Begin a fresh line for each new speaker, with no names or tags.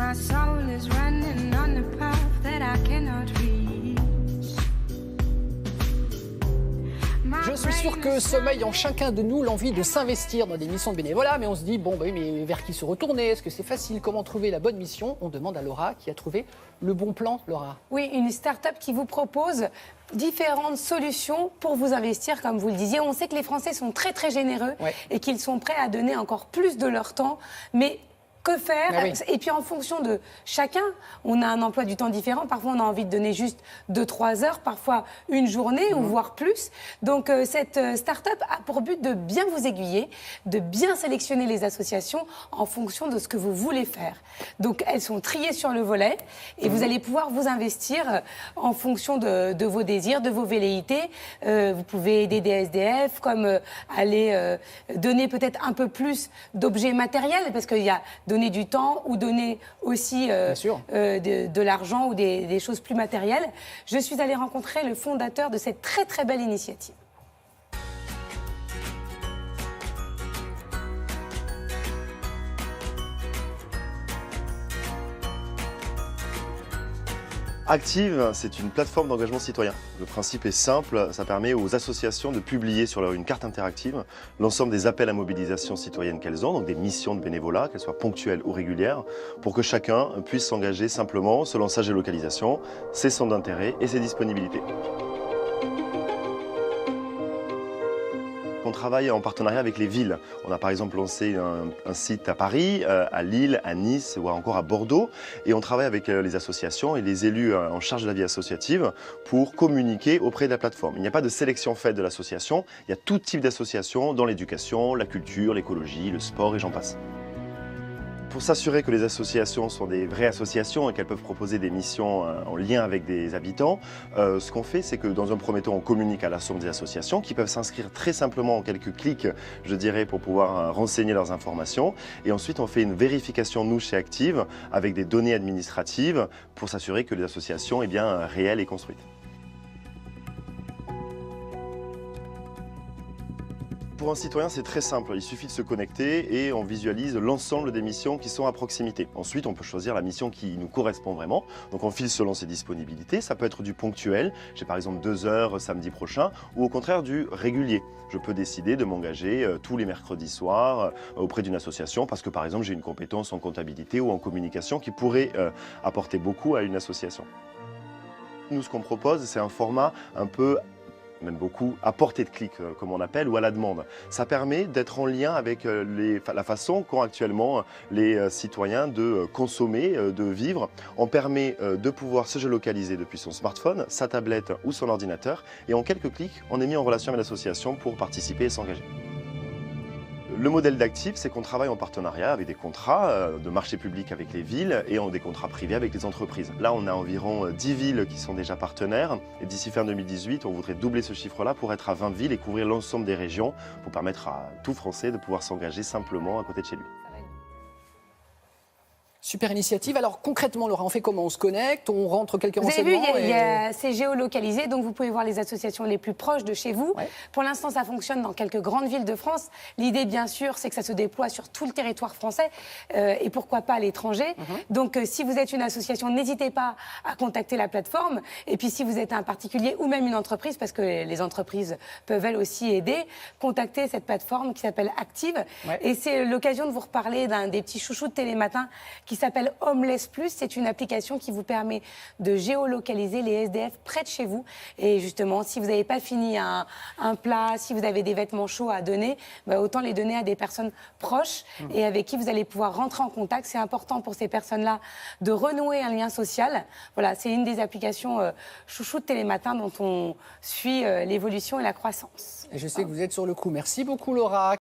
My soul is running on the path that I cannot reach.
Je suis sûr que sommeille en chacun de nous l'envie de s'investir dans des missions de bénévolat, mais on se dit, bon, bah oui, mais vers qui se retourner? Est-ce que c'est facile? Comment trouver la bonne mission? On demande à Laura qui a trouvé le bon plan. Laura.
Oui, une start-up qui vous propose différentes solutions pour vous investir, comme vous le disiez. On sait que les Français sont très, très généreux et qu'ils sont prêts à donner encore plus de leur temps, mais que faire? Et puis en fonction de chacun, on a un emploi du temps différent. Parfois, on a envie de donner juste 2-3 heures, parfois une journée ou voire plus. Donc cette start-up a pour but de bien vous aiguiller, de bien sélectionner les associations en fonction de ce que vous voulez faire. Donc elles sont triées sur le volet et vous allez pouvoir vous investir en fonction de vos désirs, de vos velléités. Vous pouvez aider des SDF, comme aller donner peut-être un peu plus d'objets matériels, parce qu'il y a donner du temps ou donner aussi de l'argent ou des choses plus matérielles. Je suis allée rencontrer le fondateur de cette très très belle initiative.
Active, c'est une plateforme d'engagement citoyen. Le principe est simple, ça permet aux associations de publier sur une carte interactive l'ensemble des appels à mobilisation citoyenne qu'elles ont, donc des missions de bénévolat, qu'elles soient ponctuelles ou régulières, pour que chacun puisse s'engager simplement selon sa géolocalisation, ses centres d'intérêt et ses disponibilités. On travaille en partenariat avec les villes. On a par exemple lancé un site à Paris, à Lille, à Nice ou encore à Bordeaux. Et on travaille avec les associations et les élus en charge de la vie associative pour communiquer auprès de la plateforme. Il n'y a pas de sélection faite de l'association. Il y a tout type d'associations dans l'éducation, la culture, l'écologie, le sport et j'en passe. Pour s'assurer que les associations sont des vraies associations et qu'elles peuvent proposer des missions en lien avec des habitants, ce qu'on fait, c'est que dans un premier temps, on communique à l'ensemble des associations qui peuvent s'inscrire très simplement en quelques clics, je dirais, pour pouvoir renseigner leurs informations. Et ensuite, on fait une vérification, nous, chez Active, avec des données administratives pour s'assurer que les associations sont bien réelles et construites. Pour un citoyen, c'est très simple. Il suffit de se connecter et on visualise l'ensemble des missions qui sont à proximité. Ensuite, on peut choisir la mission qui nous correspond vraiment. Donc, on file selon ses disponibilités. Ça peut être du ponctuel. J'ai par exemple 2 heures samedi prochain ou au contraire du régulier. Je peux décider de m'engager tous les mercredis soirs auprès d'une association parce que par exemple, j'ai une compétence en comptabilité ou en communication qui pourrait apporter beaucoup à une association. Nous, ce qu'on propose, c'est un format un peu même beaucoup à portée de clic, comme on appelle, ou à la demande. Ça permet d'être en lien avec la façon qu'ont actuellement les citoyens de consommer, de vivre. On permet de pouvoir se géolocaliser depuis son smartphone, sa tablette ou son ordinateur. Et en quelques clics, on est mis en relation avec l'association pour participer et s'engager. Le modèle d'Active, c'est qu'on travaille en partenariat avec des contrats de marché public avec les villes et des contrats privés avec les entreprises. Là, on a environ 10 villes qui sont déjà partenaires et d'ici fin 2018, on voudrait doubler ce chiffre-là pour être à 20 villes et couvrir l'ensemble des régions pour permettre à tout Français de pouvoir s'engager simplement à côté de chez lui.
Super initiative. Alors concrètement, Laura, on fait comment? On se connecte, on rentre quelques
renseignements?
Vous avez vu,
c'est géolocalisé, donc vous pouvez voir les associations les plus proches de chez vous. Pour l'instant, ça fonctionne dans quelques grandes villes de France. L'idée, bien sûr, c'est que ça se déploie sur tout le territoire français et pourquoi pas à l'étranger. Donc, si vous êtes une association, n'hésitez pas à contacter la plateforme. Et puis, si vous êtes un particulier ou même une entreprise, parce que les entreprises peuvent elles aussi aider, contactez cette plateforme qui s'appelle Active. Et c'est l'occasion de vous reparler d'un des petits chouchous de Télématin qui s'appelle Homeless Plus. C'est une application qui vous permet de géolocaliser les SDF près de chez vous. Et justement, si vous n'avez pas fini un plat, si vous avez des vêtements chauds à donner, autant les donner à des personnes proches et avec qui vous allez pouvoir rentrer en contact. C'est important pour ces personnes-là de renouer un lien social. Voilà, c'est une des applications chouchou de Télématin dont on suit l'évolution et la croissance.
Et je sais que vous êtes sur le coup. Merci beaucoup, Laura.